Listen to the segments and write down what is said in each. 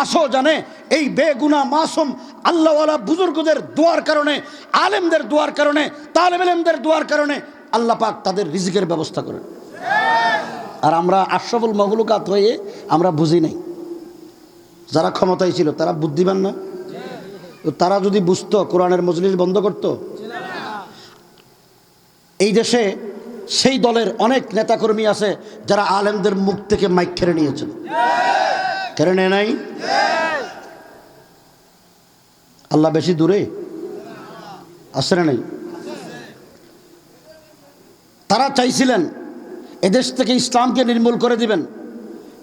আসো জানে এই বেগুনা মাসুম আল্লাহওয়ালা বুজুর্গদের দোয়ার কারণে, আলেমদের দোয়ার কারণে, তালেব ইলমদের দোয়ার কারণে আল্লাহ পাক তাদের রিজিকের ব্যবস্থা করেন। আর আমরা আশরাফুল মাখলুকাত হয়ে আমরা বুঝি নাই। যারা ক্ষমতায় ছিল তারা বুদ্ধিমান না? তারা যদি বুঝতো কোরআনের মজলিস বন্ধ করত? এই দেশে সেই দলের অনেক নেতাকর্মী আছে যারা আলেমদের মুখ থেকে মাইক কেড়ে নিয়েছেন। কেড়ে নেয় নাই? আল্লাহ বেশি দূরে আছে না? নাই। তারা চাইছিলেন এদেশ থেকে ইসলামকে নির্মূল করে দিবেন।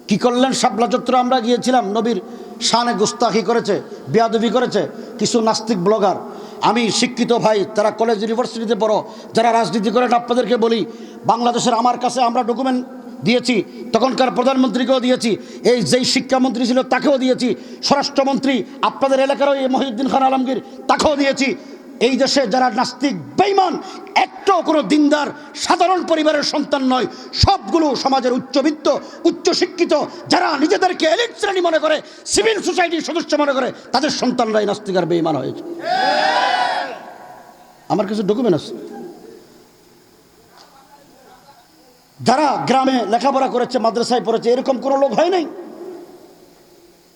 কি করলেন? শাপলা চত্বরে আমরা গিয়েছিলাম, নবীর শানে গুস্তাখি করেছে, বেয়াদবি করেছে কিছু নাস্তিক ব্লগার। আমি শিক্ষিত ভাই, তারা কলেজ ইউনিভার্সিটিতে পড়ো, যারা রাজনীতি করেন, আপনাদেরকে বলি, বাংলাদেশের আমার কাছে আমরা ডকুমেন্ট দিয়েছি, তখনকার প্রধানমন্ত্রীকেও দিয়েছি, এই যেই শিক্ষামন্ত্রী ছিল তাকেও দিয়েছি, স্বরাষ্ট্রমন্ত্রী আপনাদের এলাকারও এই মহিউদ্দিন খান আলমগীর তাকেও দিয়েছি। এই দেশে যারা নাস্তিক বেঈমান, একটাও কোনো দিনদার সাধারণ পরিবারের সন্তান নয়, সবগুলো সমাজের উচ্চবিত্ত উচ্চশিক্ষিত, যারা নিজেদেরকে এলিট শ্রেণী মনে করে, সিভিল সোসাইটির সদস্য মনে করে, তাদের সন্তানরাই নাস্তিক আর বেঈমান হয়েছে। আমার কিছু ডকুমেন্ট আছে। যারা গ্রামে লেখাপড়া করেছে, মাদ্রাসায় পড়েছে, এরকম কোনো লোক হয় নাই।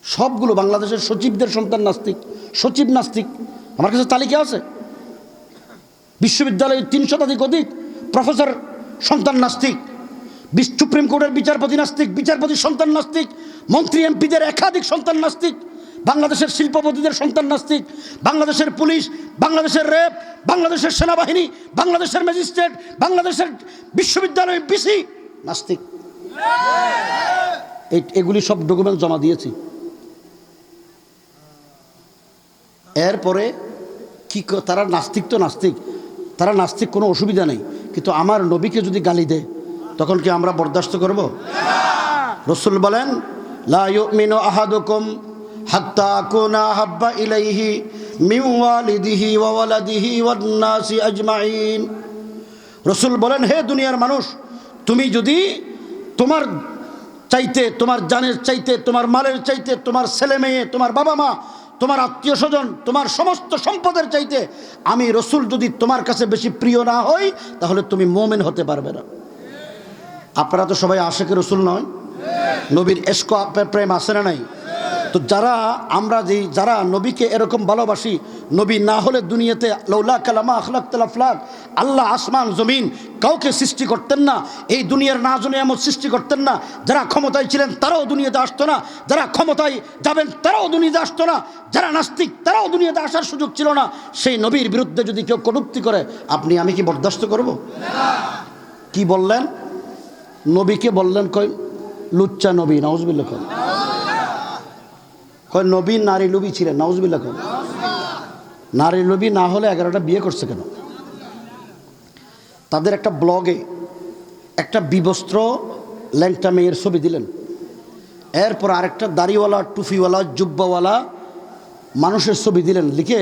সবগুলো বাংলাদেশের সচিবদের সন্তান নাস্তিক, সচিব নাস্তিক। আমার কাছে তালিকা আছে। বিশ্ববিদ্যালয়ের ৩০০ অধিক প্রফেসর সন্তান নাস্তিক, সুপ্রিম কোর্টের বিচারপতি নাস্তিক, বিচারপতির সন্তান নাস্তিক, মন্ত্রী এমপিদের একাধিক সন্তান নাস্তিক, বাংলাদেশের শিল্পপতিদের সন্তান নাস্তিক, বাংলাদেশের পুলিশ, বাংলাদেশের র্যাব, বাংলাদেশের সেনাবাহিনী, বাংলাদেশের ম্যাজিস্ট্রেট, বাংলাদেশের বিশ্ববিদ্যালয়ের বিসি নাস্তিক। এগুলি সব ডকুমেন্ট জমা দিয়েছি। এরপরে কি তারা নাস্তিক তো নাস্তিক, তারা নাস্তিক, কোনো অসুবিধা নেই, কিন্তু আমার নবীকে যদি গালি দেয় তখন কি আমরা বরদাস্ত করব? রাসূল বলেন, লা ইউমিনু আহাদুকুম হাত্তা আকুনা হাব্বা ইলাইহি মিন ওয়ালিদিহি ওয়া ওয়ালাদিহি ওয়ান নাসি আজমাইন। রাসূল বলেন, হে দুনিয়ার মানুষ, তুমি যদি তোমার চাইতে, তোমার জানের চাইতে, তোমার মালের চাইতে, তোমার ছেলে মেয়ে, তোমার বাবা মা, তোমার আত্মীয় স্বজন, তোমার সমস্ত সম্পদের চাইতে আমি রসুল যদি তোমার কাছে বেশি প্রিয় না হই, তাহলে তুমি মুমিন হতে পারবে না। আপনারা তো সবাই আশিকে রসুল নয়? নবীর ইশক প্রেম আছে না নাই? তো যারা নবীকে এরকম ভালোবাসি, নবী না হলে দুনিয়াতে লাউলা কালামা আখলাকতুল আফলাক, আল্লাহ আসমান জমিন কাউকে সৃষ্টি করতেন না, এই দুনিয়ার নাজনে এমন সৃষ্টি করতেন না। যারা ক্ষমতায় ছিলেন তারাও দুনিয়াতে আসতো না, যারা ক্ষমতায় যাবেন তারাও দুনিয়াতে আসতো না, যারা নাস্তিক তারাও দুনিয়াতে আসার সুযোগ ছিল না। সেই নবীর বিরুদ্ধে যদি কেউ কটূক্তি করে, আমি কি বরদাস্ত করব? কি বললেন? নবীকে বললেন কই লুচ্চা নবী, নাউজুবিল্লাহ। কয় নবী নারী লোভী ছিলেন, নাউজুবিল্লাহ। নারী লোভী না হলে 11টা বিয়ে করছে কেন? তাদের একটা ব্লগে একটা বিবস্ত্র ল্যাংটা মেয়ের ছবি দিলেন, এরপর আরেকটা দাড়িওয়ালা টুফিওয়ালা জুব্বাওয়ালা মানুষের ছবি দিলেন, লিখে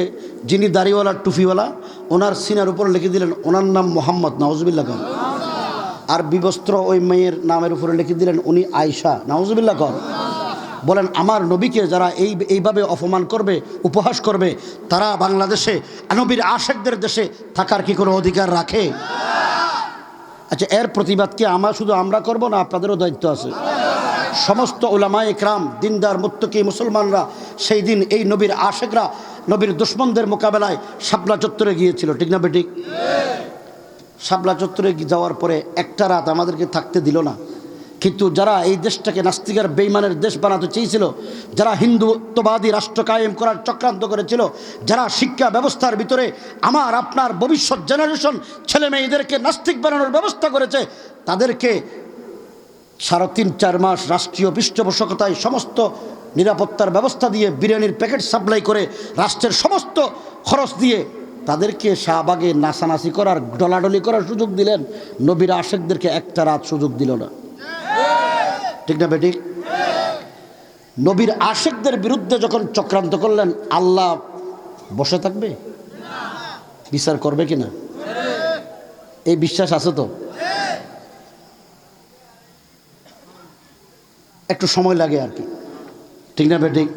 যিনি দাড়িওয়ালা টুফিওয়ালা ওনার সিনার উপর লিখে দিলেন ওনার নাম মোহাম্মদ, নাউজুবিল্লাহ। আর বিবস্ত্র ওই মেয়ের নামের উপরে লিখে দিলেন উনি আয়েশা, নাউজুবিল্লাহ। বলেন, আমার নবীকে যারা এইভাবে অপমান করবে, উপহাস করবে, তারা বাংলাদেশে নবীর আশেকদের দেশে থাকার কি কোনো অধিকার রাখে? আচ্ছা, এর প্রতিবাদ কি শুধু আমরা করব না আপনাদেরও দায়িত্ব আছে? সমস্ত উলামায়ে কেরাম, দিনদার মুত্তাকি মুসলমানরা সেই দিন এই নবীর আশেকরা নবীর দুশমনদের মোকাবেলায় শাপলা চত্বরে গিয়েছিল, ঠিক না বেঠিক? শাপলা চত্বরে যাওয়ার পরে একটা রাত আমাদেরকে থাকতে দিল না। কিন্তু যারা এই দেশটাকে নাস্তিকের বেঈমানের দেশ বানাতে চেয়েছিল, যারা হিন্দুত্ববাদী রাষ্ট্র কায়েম করার চক্রান্ত করেছিল, যারা শিক্ষা ব্যবস্থার ভিতরে আমার আপনার ভবিষ্যৎ জেনারেশন ছেলে মেয়েদেরকে নাস্তিক বানানোর ব্যবস্থা করেছে, তাদেরকে 3.5-4 মাস রাষ্ট্রীয় পৃষ্ঠপোষকতায় সমস্ত নিরাপত্তার ব্যবস্থা দিয়ে, বিরিয়ানির প্যাকেট সাপ্লাই করে, রাষ্ট্রের সমস্ত খরচ দিয়ে তাদেরকে শাহবাগে নাচানাচি করার, ডলাডলি করার সুযোগ দিলেন। নবীর আশেকদেরকে একটা রাত সুযোগ দিল না, ঠিক না বেঠিক? নবীর আশেকদের বিরুদ্ধে যখন চক্রান্ত করলেন, আল্লাহ বসে থাকবে? বিচার করবে কিনা? এই বিশ্বাস আছে তো? একটু সময় লাগে আর কি, ঠিক না বেঠিক?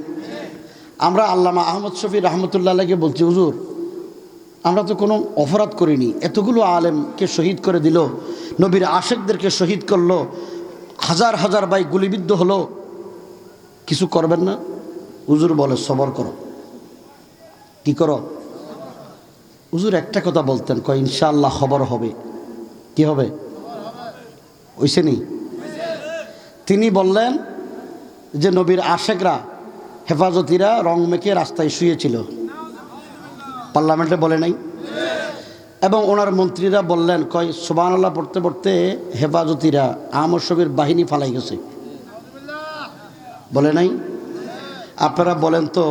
আমরা আল্লামা আহমদ শফি রহমতুল্লাহ আলাইকে বলছি, হুজুর আমরা তো কোনো অপরাধ করিনি, এতগুলো আলেমকে শহীদ করে দিল, নবীর আশেকদেরকে শহীদ করলো, হাজার হাজার ভাই গুলিবিদ্ধ হলো, কিছু করবেন না? হুজুর বলে সবর করো। কি করো? হুজুর একটা কথা বলতেন, কয় ইনশাআল্লাহ খবর হবে। কি হবে? ওইসে নি। তিনি বললেন যে নবীর আশেকরা, হেফাজতিরা রং মেখে রাস্তায় শুয়েছিল, পার্লামেন্টে বলে নাই? এবং ওনার মন্ত্রীরা বললেন, কয় সুবহানাল্লাহ পড়তে পড়তে হেফাজতিরা আহমদ শফির বাহিনী ফালাই গেছে, বলে নাই? আপনারা বলেন তো